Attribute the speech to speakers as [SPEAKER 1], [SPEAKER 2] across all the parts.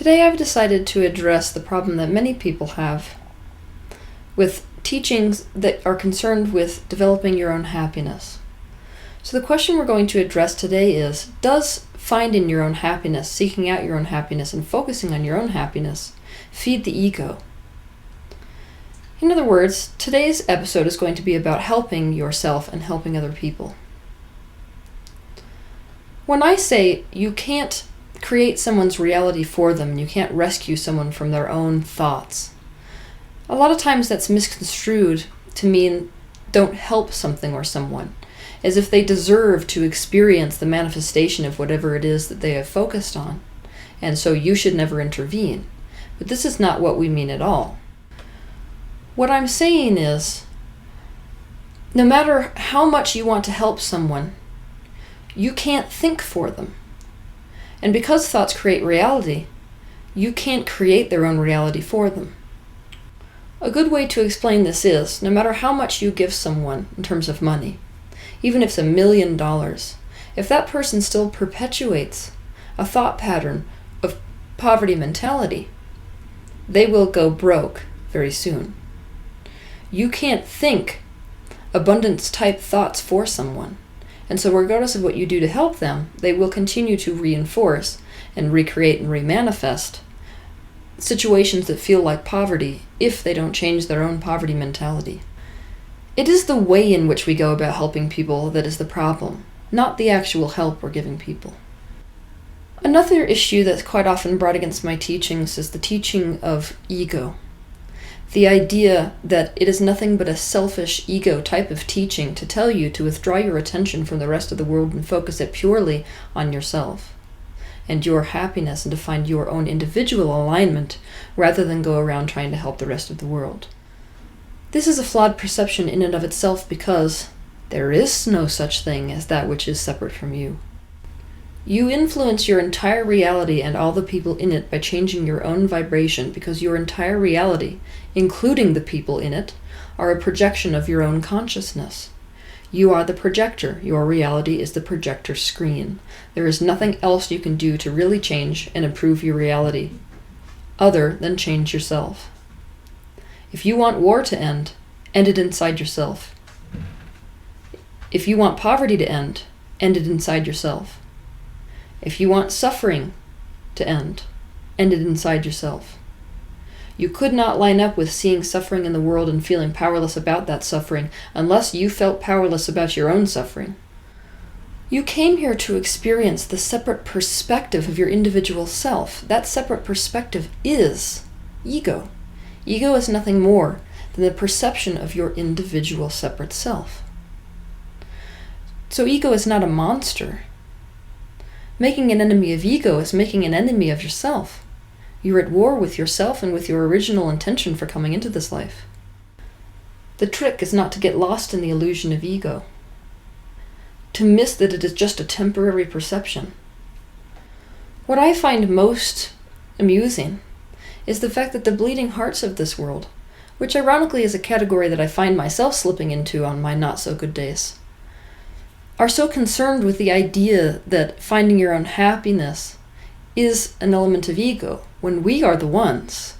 [SPEAKER 1] Today I've decided to address the problem that many people have with teachings that are concerned with developing your own happiness. So the question we're going to address today is, does finding your own happiness, seeking out your own happiness, and focusing on your own happiness feed the ego? In other words, today's episode is going to be about helping yourself and helping other people. When I say you can't create someone's reality for them, you can't rescue someone from their own thoughts, a lot of times that's misconstrued to mean don't help something or someone, as if they deserve to experience the manifestation of whatever it is that they have focused on, and so you should never intervene. But this is not what we mean at all. What I'm saying is, no matter how much you want to help someone, you can't think for them. And because thoughts create reality, you can't create their own reality for them. A good way to explain this is, no matter how much you give someone in terms of money, even if it's $1 million, if that person still perpetuates a thought pattern of poverty mentality, they will go broke very soon. You can't think abundance type thoughts for someone. And so regardless of what you do to help them, they will continue to reinforce and recreate and remanifest situations that feel like poverty if they don't change their own poverty mentality. It is the way in which we go about helping people that is the problem, not the actual help we're giving people. Another issue that's quite often brought against my teachings is the teaching of ego. The idea that it is nothing but a selfish ego type of teaching to tell you to withdraw your attention from the rest of the world and focus it purely on yourself and your happiness, and to find your own individual alignment rather than go around trying to help the rest of the world. This is a flawed perception in and of itself, because there is no such thing as that which is separate from you. You influence your entire reality and all the people in it by changing your own vibration, because your entire reality, including the people in it, are a projection of your own consciousness. You are the projector. Your reality is the projector screen. There is nothing else you can do to really change and improve your reality other than change yourself. If you want war to end it inside yourself. If you want poverty to end it inside yourself. If you want suffering to end it inside yourself. You could not line up with seeing suffering in the world and feeling powerless about that suffering unless you felt powerless about your own suffering. You came here to experience the separate perspective of your individual self. That separate perspective is ego. Ego is nothing more than the perception of your individual separate self. So ego is not a monster. Making an enemy of ego is making an enemy of yourself. You're at war with yourself and with your original intention for coming into this life. The trick is not to get lost in the illusion of ego, to miss that it is just a temporary perception. What I find most amusing is the fact that the bleeding hearts of this world, which ironically is a category that I find myself slipping into on my not-so-good days, are so concerned with the idea that finding your own happiness is an element of ego, when we are the ones,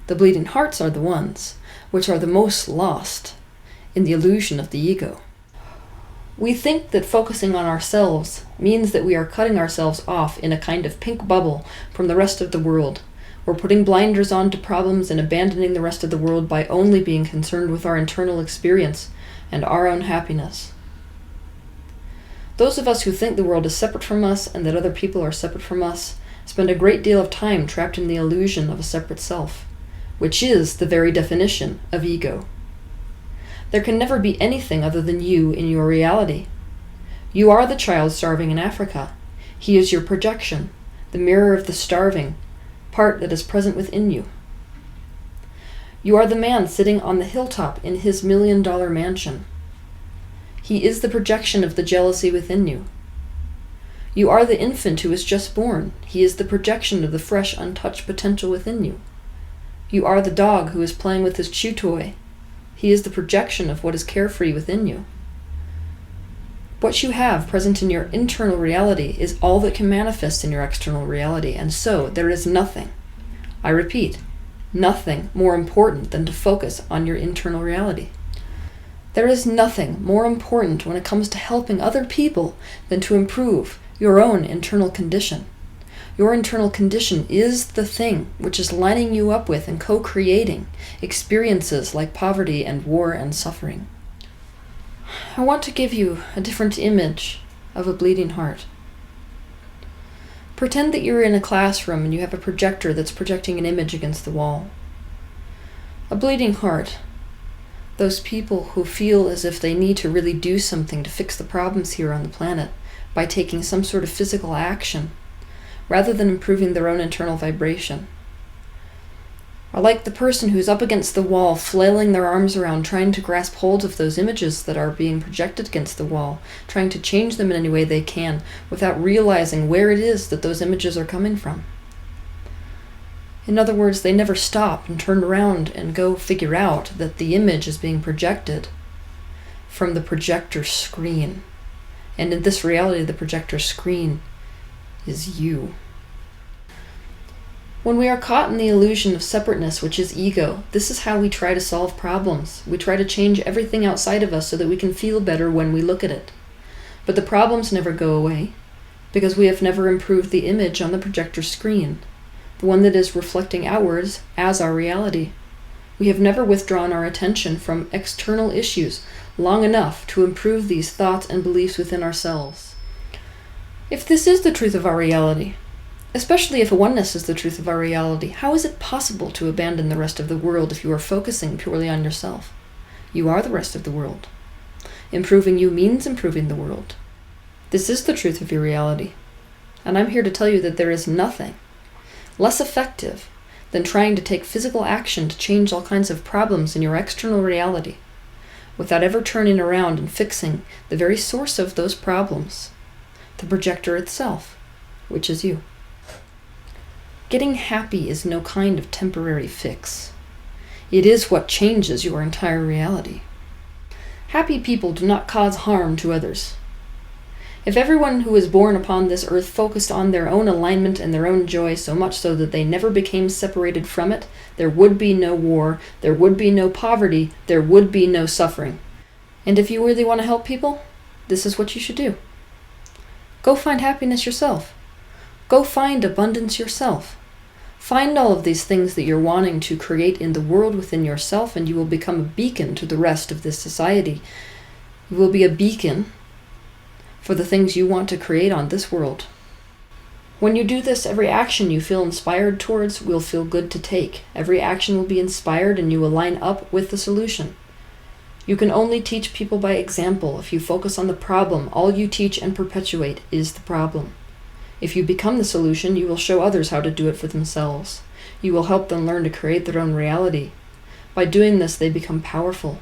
[SPEAKER 1] the bleeding hearts are the ones, which are the most lost in the illusion of the ego. We think that focusing on ourselves means that we are cutting ourselves off in a kind of pink bubble from the rest of the world. We're putting blinders on to problems and abandoning the rest of the world by only being concerned with our internal experience and our own happiness. Those of us who think the world is separate from us and that other people are separate from us spend a great deal of time trapped in the illusion of a separate self, which is the very definition of ego. There can never be anything other than you in your reality. You are the child starving in Africa. He is your projection, the mirror of the starving part that is present within you. You are the man sitting on the hilltop in his $1 million mansion. He is the projection of the jealousy within you. You are the infant who is just born. He is the projection of the fresh, untouched potential within you. You are the dog who is playing with his chew toy. He is the projection of what is carefree within you. What you have present in your internal reality is all that can manifest in your external reality, and so there is nothing I repeat, nothing more important than to focus on your internal reality. There is nothing more important when it comes to helping other people than to improve your own internal condition. Your internal condition is the thing which is lining you up with and co-creating experiences like poverty and war and suffering. I want to give you a different image of a bleeding heart. Pretend that you're in a classroom and you have a projector that's projecting an image against the wall. A bleeding heart, those people who feel as if they need to really do something to fix the problems here on the planet by taking some sort of physical action, rather than improving their own internal vibration, are like the person who's up against the wall, flailing their arms around, trying to grasp hold of those images that are being projected against the wall, trying to change them in any way they can, without realizing where it is that those images are coming from. In other words, they never stop and turn around and go figure out that the image is being projected from the projector screen. And in this reality, the projector screen is you. When we are caught in the illusion of separateness, which is ego, this is how we try to solve problems. We try to change everything outside of us so that we can feel better when we look at it. But the problems never go away, because we have never improved the image on the projector screen, the one that is reflecting outwards as our reality. We have never withdrawn our attention from external issues long enough to improve these thoughts and beliefs within ourselves. If this is the truth of our reality, especially if oneness is the truth of our reality, how is it possible to abandon the rest of the world if you are focusing purely on yourself? You are the rest of the world. Improving you means improving the world. This is the truth of your reality. And I'm here to tell you that there is nothing less effective than trying to take physical action to change all kinds of problems in your external reality without ever turning around and fixing the very source of those problems, the projector itself, which is you. Getting happy is no kind of temporary fix. It is what changes your entire reality. Happy people do not cause harm to others. If everyone who was born upon this earth focused on their own alignment and their own joy so much so that they never became separated from it, there would be no war, there would be no poverty, there would be no suffering. And if you really want to help people, this is what you should do. Go find happiness yourself. Go find abundance yourself. Find all of these things that you're wanting to create in the world within yourself, and you will become a beacon to the rest of this society. You will be a beacon for the things you want to create on this world. When you do this, every action you feel inspired towards will feel good to take. Every action will be inspired and you will line up with the solution. You can only teach people by example. If you focus on the problem, all you teach and perpetuate is the problem. If you become the solution, you will show others how to do it for themselves. You will help them learn to create their own reality. By doing this, they become powerful.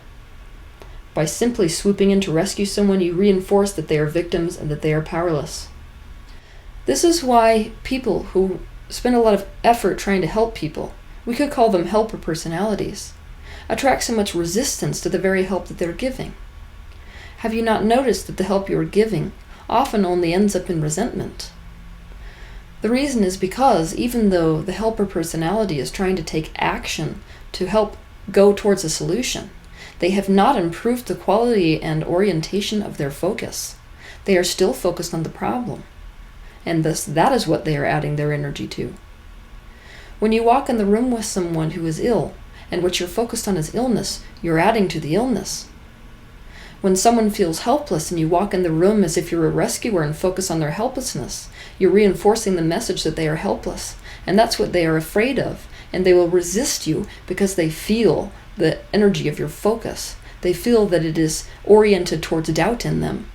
[SPEAKER 1] By simply swooping in to rescue someone, you reinforce that they are victims and that they are powerless. This is why people who spend a lot of effort trying to help people, we could call them helper personalities, attract so much resistance to the very help that they're giving. Have you not noticed that the help you are giving often only ends up in resentment? The reason is because even though the helper personality is trying to take action to help go towards a solution, they have not improved the quality and orientation of their focus. They are still focused on the problem. And thus, that is what they are adding their energy to. When you walk in the room with someone who is ill, and what you're focused on is illness, you're adding to the illness. When someone feels helpless and you walk in the room as if you're a rescuer and focus on their helplessness, you're reinforcing the message that they are helpless. And that's what they are afraid of. And they will resist you because they feel the energy of your focus. They feel that it is oriented towards doubt in them.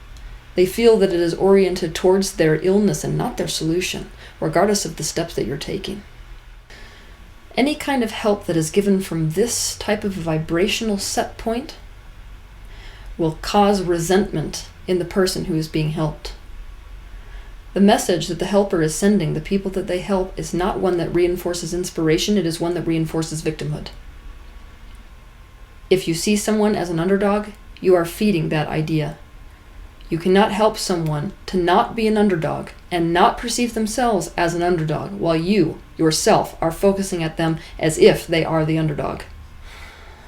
[SPEAKER 1] They feel that it is oriented towards their illness and not their solution, regardless of the steps that you're taking. Any kind of help that is given from this type of vibrational set point will cause resentment in the person who is being helped. The message that the helper is sending the people that they help is not one that reinforces inspiration, it is one that reinforces victimhood. If you see someone as an underdog, you are feeding that idea. You cannot help someone to not be an underdog and not perceive themselves as an underdog while you, yourself, are focusing at them as if they are the underdog.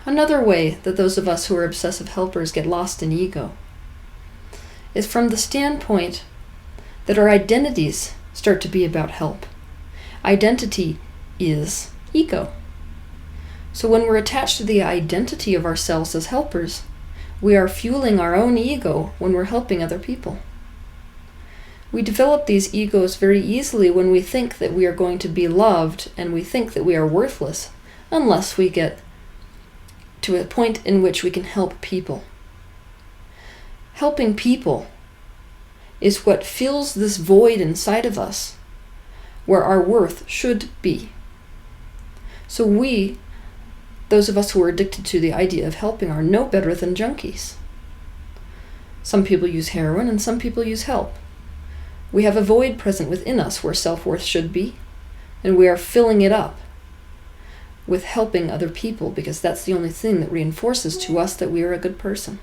[SPEAKER 1] Another way that those of us who are obsessive helpers get lost in ego is from the standpoint that our identities start to be about help. Identity is ego. So when we're attached to the identity of ourselves as helpers, we are fueling our own ego when we're helping other people. We develop these egos very easily when we think that we are going to be loved and we think that we are worthless unless we get to a point in which we can help people. Helping people is what fills this void inside of us where our worth should be. So we, those of us who are addicted to the idea of helping, are no better than junkies. Some people use heroin and some people use help. We have a void present within us where self-worth should be, and we are filling it up with helping other people because that's the only thing that reinforces to us that we are a good person.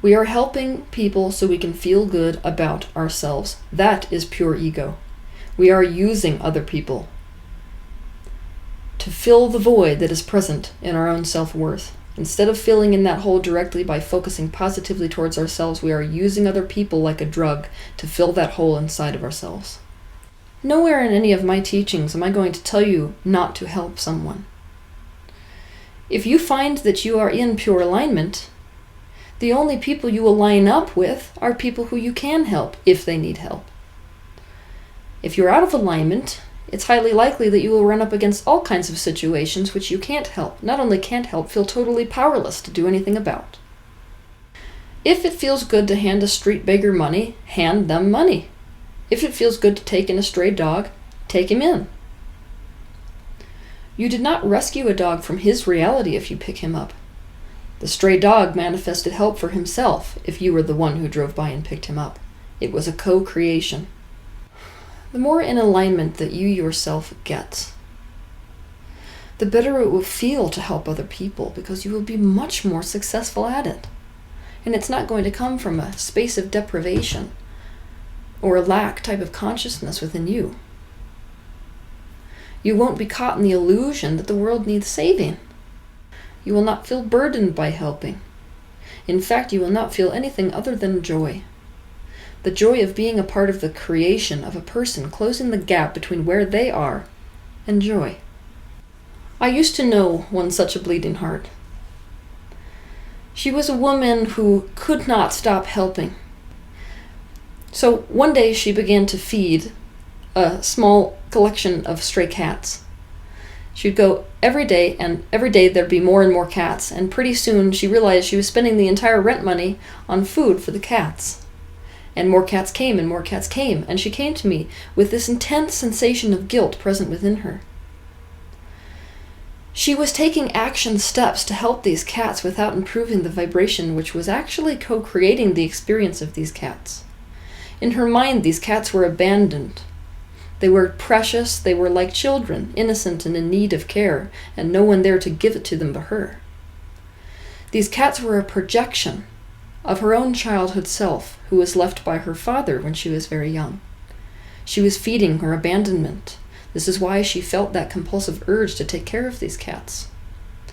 [SPEAKER 1] We are helping people so we can feel good about ourselves. That is pure ego. We are using other people to fill the void that is present in our own self-worth. Instead of filling in that hole directly by focusing positively towards ourselves, we are using other people like a drug to fill that hole inside of ourselves. Nowhere in any of my teachings am I going to tell you not to help someone. If you find that you are in pure alignment, the only people you will line up with are people who you can help if they need help. If you're out of alignment, it's highly likely that you will run up against all kinds of situations which you can't help. Not only can't help, feel totally powerless to do anything about. If it feels good to hand a street beggar money, hand them money. If it feels good to take in a stray dog, take him in. You did not rescue a dog from his reality if you pick him up. The stray dog manifested help for himself if you were the one who drove by and picked him up. It was a co-creation. The more in alignment that you yourself get, the better it will feel to help other people because you will be much more successful at it. And it's not going to come from a space of deprivation or a lack type of consciousness within you. You won't be caught in the illusion that the world needs saving. You will not feel burdened by helping. In fact, you will not feel anything other than joy. The joy of being a part of the creation of a person, closing the gap between where they are and joy. I used to know one such a bleeding heart. She was a woman who could not stop helping. So one day she began to feed a small collection of stray cats. She'd go every day, and every day there'd be more and more cats, and pretty soon she realized she was spending the entire rent money on food for the cats. And more cats came, and more cats came, and she came to me with this intense sensation of guilt present within her. She was taking action steps to help these cats without improving the vibration which was actually co-creating the experience of these cats. In her mind, these cats were abandoned. They were precious, they were like children, innocent and in need of care, and no one there to give it to them but her. These cats were a projection of her own childhood self, who was left by her father when she was very young. She was feeding her abandonment. This is why she felt that compulsive urge to take care of these cats.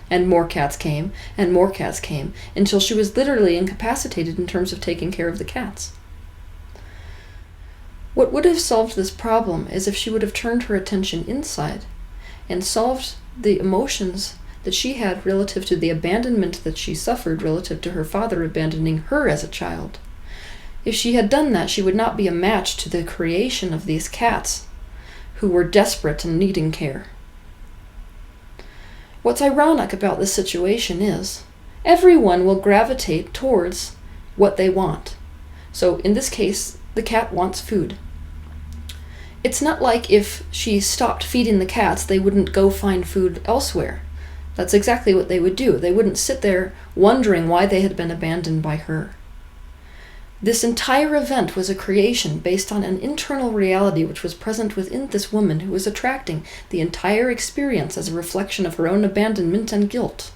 [SPEAKER 1] And more cats came, and more cats came, until she was literally incapacitated in terms of taking care of the cats. What would have solved this problem is if she would have turned her attention inside and solved the emotions that she had relative to the abandonment that she suffered relative to her father abandoning her as a child. If she had done that, she would not be a match to the creation of these cats who were desperate and needing care. What's ironic about this situation is everyone will gravitate towards what they want. So in this case, the cat wants food. It's not like if she stopped feeding the cats, they wouldn't go find food elsewhere. That's exactly what they would do. They wouldn't sit there wondering why they had been abandoned by her. This entire event was a creation based on an internal reality which was present within this woman who was attracting the entire experience as a reflection of her own abandonment and guilt.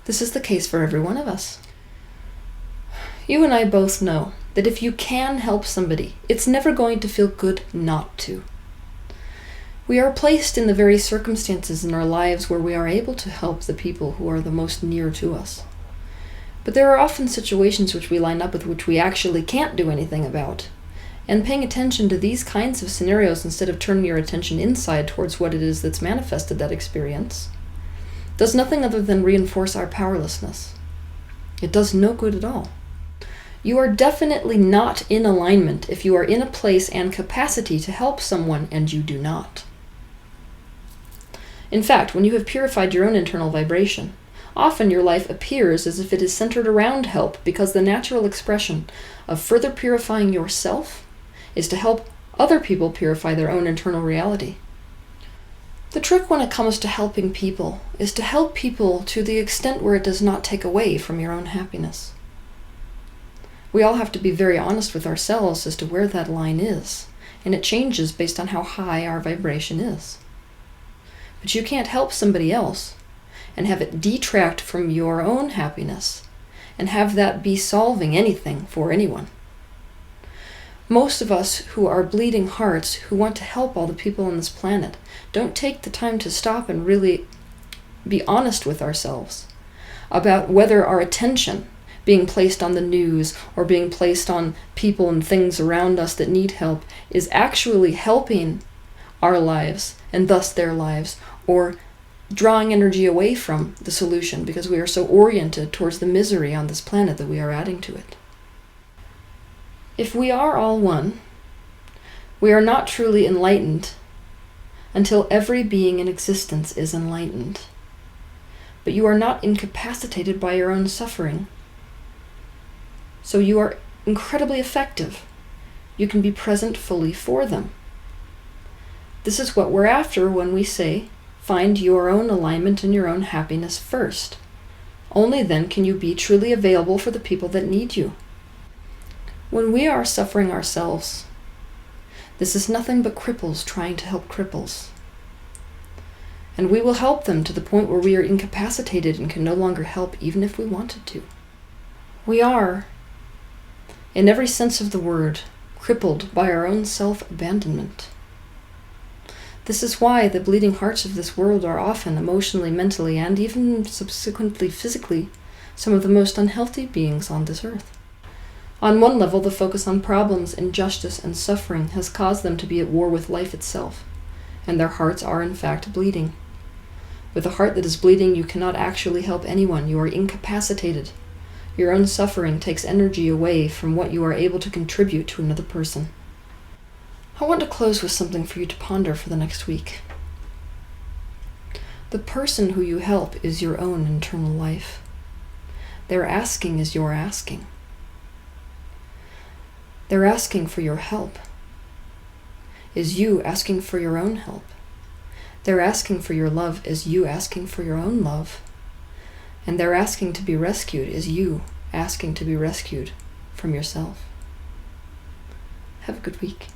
[SPEAKER 1] This is the case for every one of us. You and I both know that if you can help somebody, it's never going to feel good not to. We are placed in the very circumstances in our lives where we are able to help the people who are the most near to us. But there are often situations which we line up with which we actually can't do anything about. And paying attention to these kinds of scenarios instead of turning your attention inside towards what it is that's manifested that experience does nothing other than reinforce our powerlessness. It does no good at all. You are definitely not in alignment if you are in a place and capacity to help someone and you do not. In fact, when you have purified your own internal vibration, often your life appears as if it is centered around help, because the natural expression of further purifying yourself is to help other people purify their own internal reality. The trick when it comes to helping people is to help people to the extent where it does not take away from your own happiness. We all have to be very honest with ourselves as to where that line is, and it changes based on how high our vibration is. But you can't help somebody else and have it detract from your own happiness and have that be solving anything for anyone. Most of us who are bleeding hearts, who want to help all the people on this planet, don't take the time to stop and really be honest with ourselves about whether our attention being placed on the news or being placed on people and things around us that need help is actually helping our lives and thus their lives, or drawing energy away from the solution because we are so oriented towards the misery on this planet that we are adding to it. If we are all one, we are not truly enlightened until every being in existence is enlightened. But you are not incapacitated by your own suffering. So you are incredibly effective. You can be present fully for them. This is what we're after when we say, find your own alignment and your own happiness first. Only then can you be truly available for the people that need you. When we are suffering ourselves, this is nothing but cripples trying to help cripples. And we will help them to the point where we are incapacitated and can no longer help even if we wanted to. We are, in every sense of the word, crippled by our own self-abandonment. This is why the bleeding hearts of this world are often emotionally, mentally, and even subsequently physically some of the most unhealthy beings on this earth. On one level, the focus on problems, injustice, and suffering has caused them to be at war with life itself, and their hearts are in fact bleeding. With a heart that is bleeding, you cannot actually help anyone. You are incapacitated. Your own suffering takes energy away from what you are able to contribute to another person. I want to close with something for you to ponder for the next week. The person who you help is your own internal life. Their asking is your asking. Their asking for your help is you asking for your own help. Their asking for your love is you asking for your own love. And their asking to be rescued is you asking to be rescued from yourself. Have a good week.